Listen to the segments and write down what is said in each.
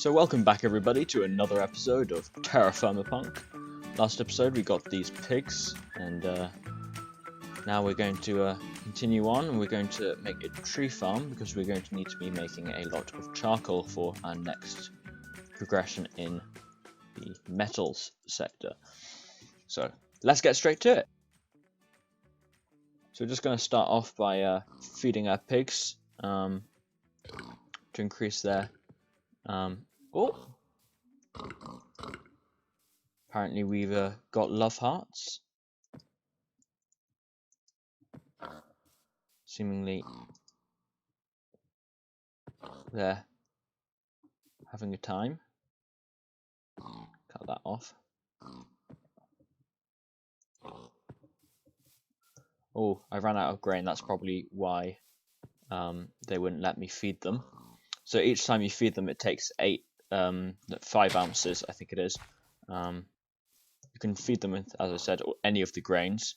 So welcome back everybody to another episode of TerraFirmaPunk. Last episode we got these pigs, and now we're going to continue on, and we're going to make a tree farm because we're going to need to be making a lot of charcoal for our next progression in the metals sector. So let's get straight to it. So we're just going to start off by feeding our pigs to increase their apparently we've got love hearts. Seemingly they're having a time. Cut that off. Oh, I ran out of grain. That's probably why they wouldn't let me feed them. So each time you feed them, it takes 5 ounces, I think it is. You can feed them with, as I said, any of the grains.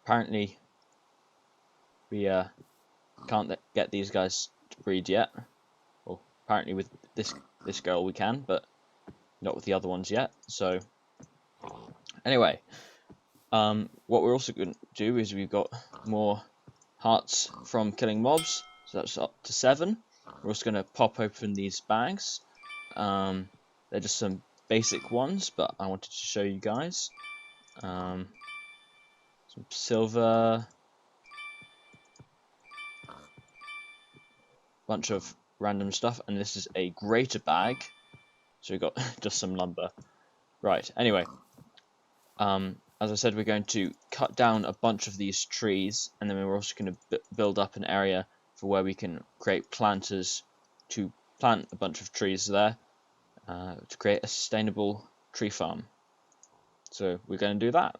Apparently, we can't get these guys to breed yet. Well, apparently with this girl we can, but not with the other ones yet. So anyway, what we're also going to do is we've got more hearts from killing mobs, so that's up to 7. We're also going to pop open these bags. They're just some basic ones, but I wanted to show you guys. Some silver, bunch of random stuff, and this is a greater bag, so we've got just some lumber. Right, anyway, as I said, we're going to cut down a bunch of these trees, and then we're also going to build up an area for where we can create planters to plant a bunch of trees there to create a sustainable tree farm. So we're going to do that.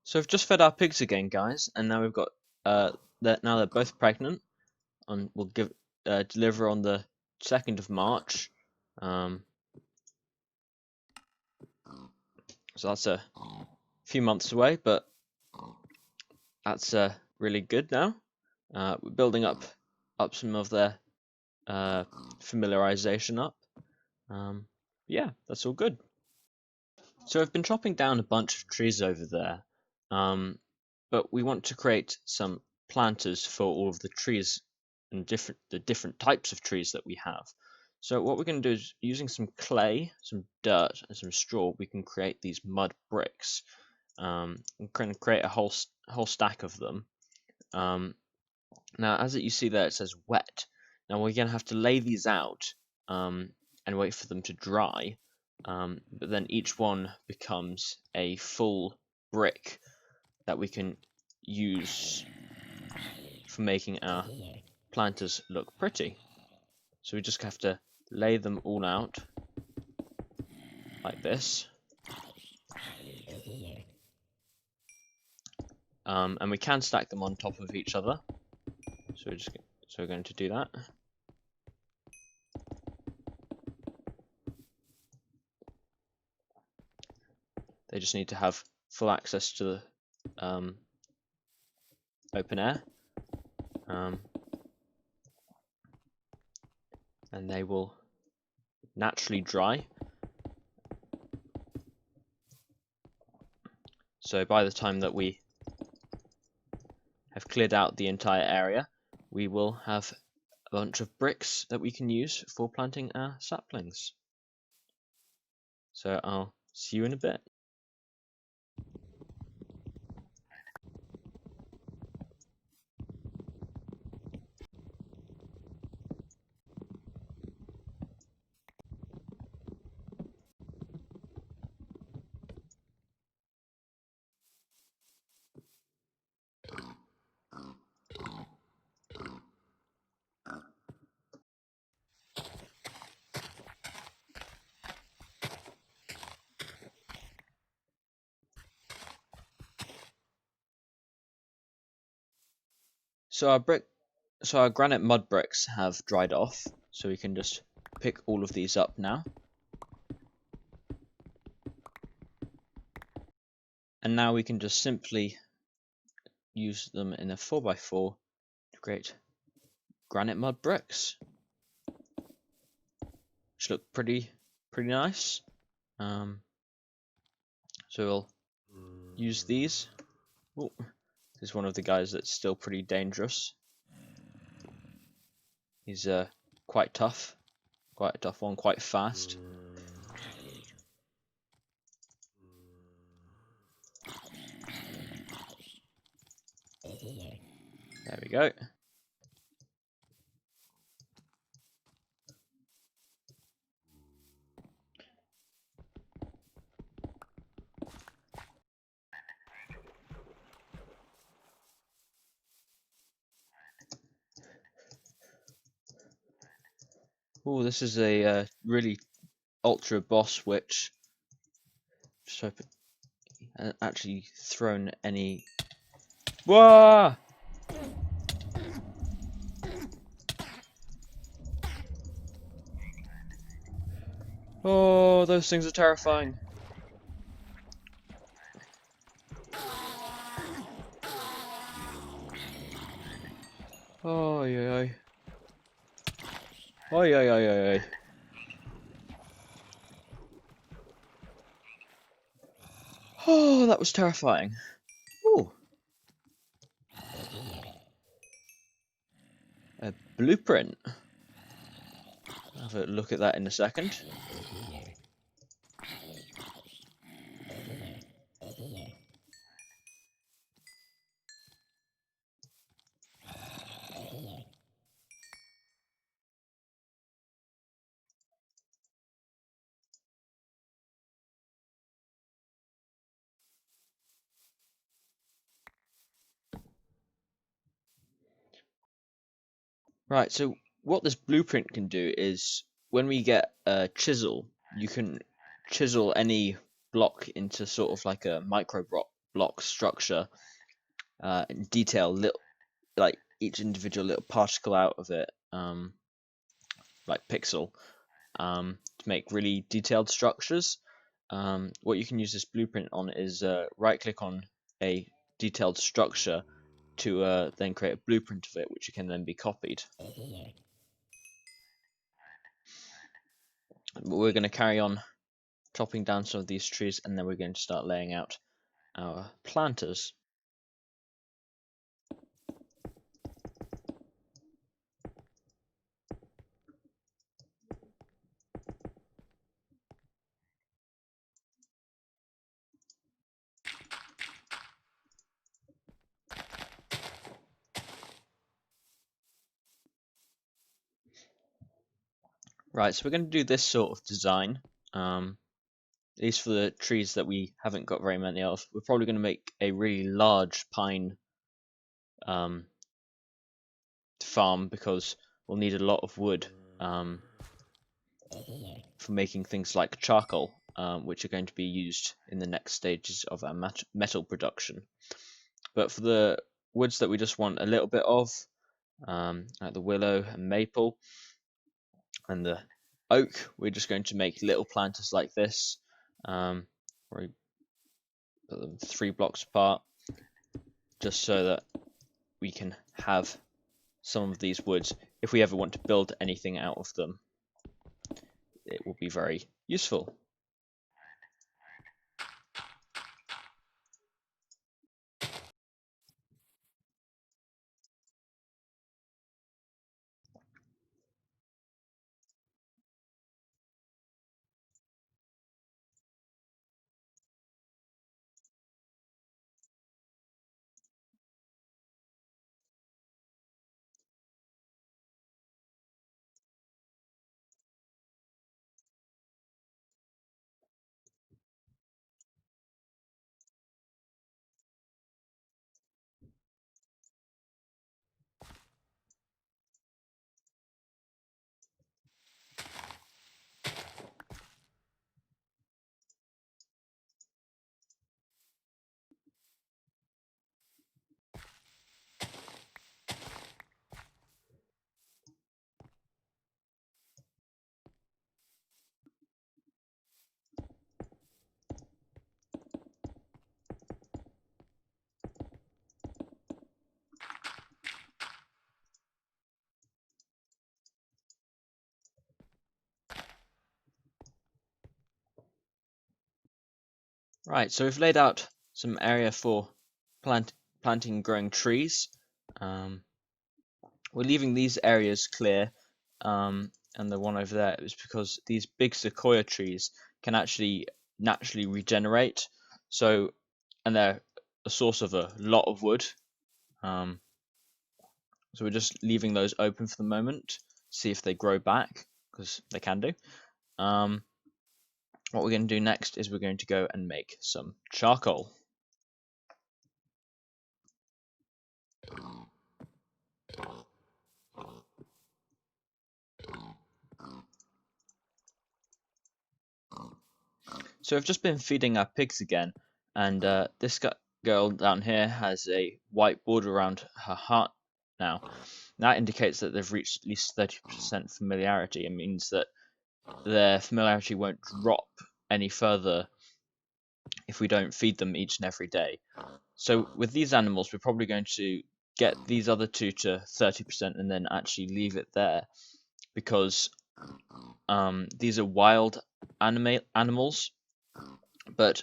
So we've just fed our pigs again, guys, and now we've got now they're both pregnant, and we'll deliver on the 2nd of March. So that's a few months away, but that's really good now. We're building up some of their familiarization up. Yeah, that's all good. So I've been chopping down a bunch of trees over there, but we want to create some planters for all of the trees and the different types of trees that we have. So what we're going to do is, using some clay, some dirt, and some straw, we can create these mud bricks. We're going to create a whole stack of them. Now, as you see there, it says wet. Now we're going to have to lay these out and wait for them to dry. But then each one becomes a full brick that we can use for making our planters look pretty. So we just have to lay them all out like this. and we can stack them on top of each other. So we're going to do that. They just need to have full access to the open air, and they will naturally dry. So by the time that we have cleared out the entire area, we will have a bunch of bricks that we can use for planting our saplings. So I'll see you in a bit. So our granite mud bricks have dried off, so we can just pick all of these up now. And now we can just simply use them in a 4x4 to create granite mud bricks, which look pretty nice. So we'll use these. Ooh, this is one of the guys that's still pretty dangerous. He's quite tough, quite a tough one, quite fast. There we go. Oh, this is a really ultra boss witch. Just hope it hasn't actually thrown any. Whoa! Oh, those things are terrifying. Oh, yeah. Oh, yeah. Oh, that was terrifying. Ooh. A blueprint. I'll have a look at that in a second. Right, so what this blueprint can do is when we get a chisel, you can chisel any block into sort of like a micro block structure, and detail like each individual little particle out of it, like pixel, to make really detailed structures. What you can use this blueprint on is right click on a detailed structure to then create a blueprint of it, which can then be copied. But we're going to carry on chopping down some of these trees, and then we're going to start laying out our planters. Right, so we're going to do this sort of design, at least for the trees that we haven't got very many of. We're probably going to make a really large pine farm, because we'll need a lot of wood for making things like charcoal, which are going to be used in the next stages of our metal production. But for the woods that we just want a little bit of, like the willow and maple and the oak, we're just going to make little planters like this, where we put them 3 blocks apart, just so that we can have some of these woods. If we ever want to build anything out of them, it will be very useful. Right, so we've laid out some area for planting and growing trees. We're leaving these areas clear, and the one over there is because these big sequoia trees can actually naturally regenerate. So, and they're a source of a lot of wood. So we're just leaving those open for the moment, see if they grow back, because they can do. What we're going to do next is we're going to go and make some charcoal. So I've just been feeding our pigs again, and this girl down here has a white border around her heart now. That indicates that they've reached at least 30% familiarity. It means that their familiarity won't drop any further if we don't feed them each and every day. So with these animals, we're probably going to get these other two to 30% and then actually leave it there, because these are wild animals, but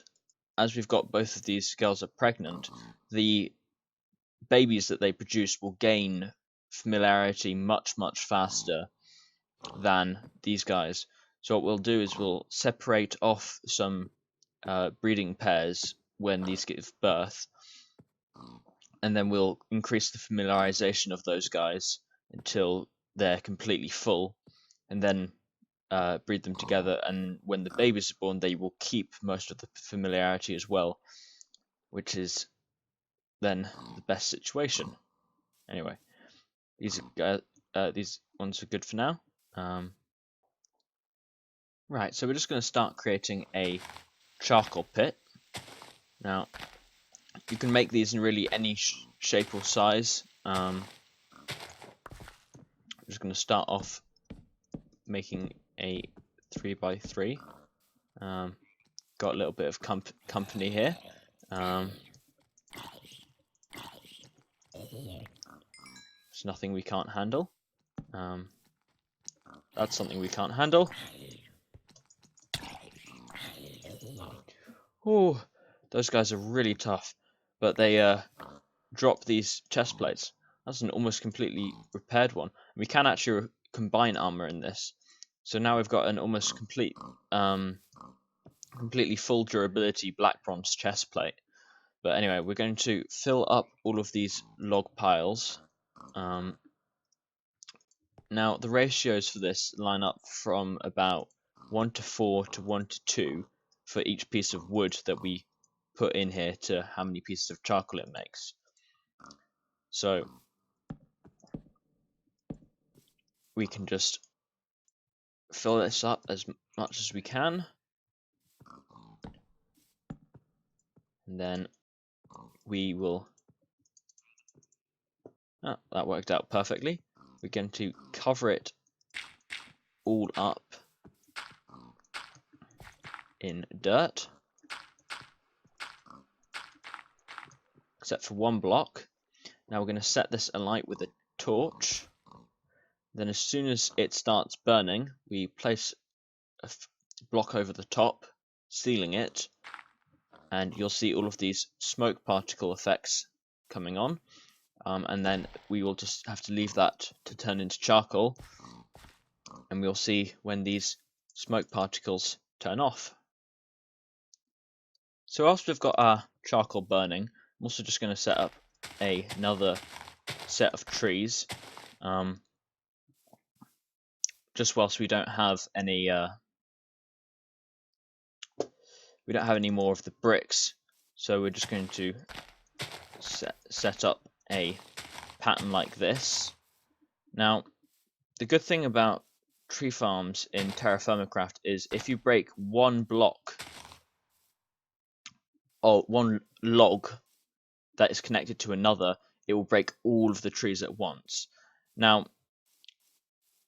as we've got both of these girls are pregnant, the babies that they produce will gain familiarity much faster than these guys. So what we'll do is we'll separate off some breeding pairs when these give birth, and then we'll increase the familiarization of those guys until they're completely full, and then breed them together, and when the babies are born they will keep most of the familiarity as well, which is then the best situation. Anyway, these ones are good for now. Right, so we're just going to start creating a charcoal pit. Now, you can make these in really any shape or size. I'm just going to start off making a 3x3. Got a little bit of company here. It's nothing we can't handle. That's something we can't handle. Oh, those guys are really tough, but they drop these chest plates. That's an almost completely repaired one. We can actually combine armor in this, so now we've got an almost completely full durability black bronze chest plate. But anyway, we're going to fill up all of these log piles. Now the ratios for this line up from about 1 to 4 to 1 to 2 for each piece of wood that we put in here to how many pieces of charcoal it makes. So we can just fill this up as much as we can, and then we will Oh, that worked out perfectly. We're going to cover it all up in dirt, except for one block. Now we're going to set this alight with a torch. Then as soon as it starts burning, we place a block over the top, sealing it, and you'll see all of these smoke particle effects coming on. And then we will just have to leave that to turn into charcoal, and we'll see when these smoke particles turn off. So whilst we've got our charcoal burning, I'm also just going to set up another set of trees, just whilst we don't have any more of the bricks. So we're just going to set up a pattern like this. Now, the good thing about tree farms in TerraFirmaCraft is if you break one block or one log that is connected to another, it will break all of the trees at once. Now,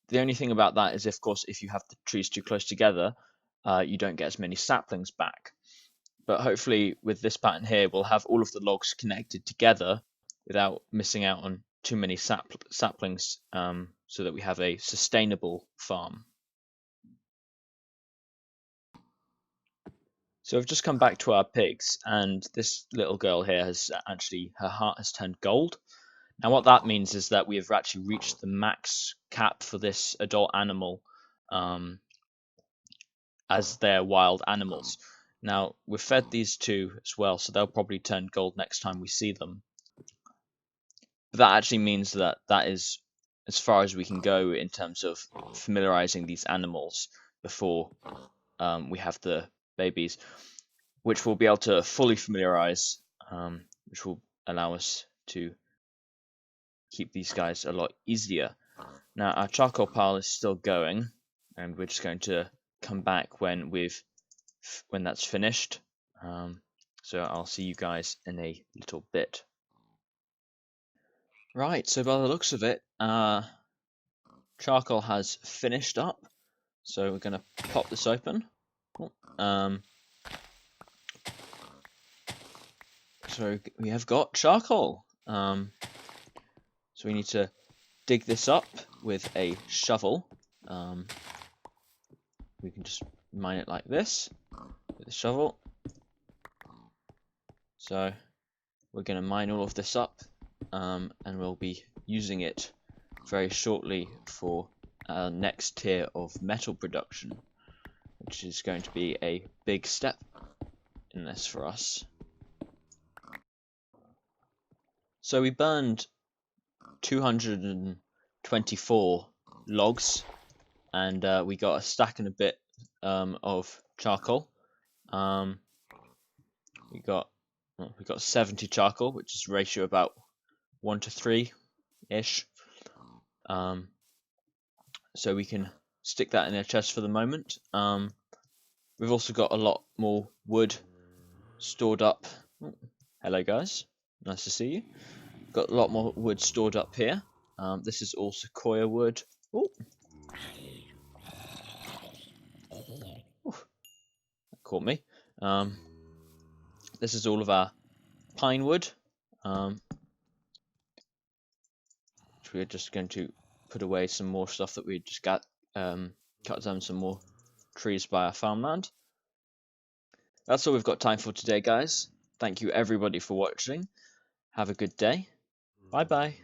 the only thing about that is, of course, if you have the trees too close together, you don't get as many saplings back. But hopefully with this pattern here, we'll have all of the logs connected together without missing out on too many saplings, so that we have a sustainable farm. So I've just come back to our pigs, and this little girl here has actually, her heart has turned gold. Now what that means is that we have actually reached the max cap for this adult animal, as they're wild animals. Now we've fed these two as well, so they'll probably turn gold next time we see them. But that actually means that is as far as we can go in terms of familiarizing these animals before we have the babies, which we'll be able to fully familiarize, which will allow us to keep these guys a lot easier. Now our charcoal pile is still going, and we're just going to come back when that's finished. So I'll see you guys in a little bit. Right, so by the looks of it, charcoal has finished up. So we're going to pop this open. So we have got charcoal. So we need to dig this up with a shovel. We can just mine it like this with a shovel. So we're going to mine all of this up, and we'll be using it very shortly for our next tier of metal production, which is going to be a big step in this for us. So we burned 224 logs, and we got a stack and a bit of charcoal. We got 70 charcoal, which is ratio about 1 to 3 ish. So we can stick that in a chest for the moment. We've also got a lot more wood stored up. Hello guys, nice to see you. Got a lot more wood stored up here. This is all sequoia wood. Ooh. That caught me. This is all of our pine wood, which we're just going to put away some more stuff that we just got, cut down some more trees by our farmland. That's all we've got time for today, guys. Thank you everybody for watching. Have a good day. Bye bye.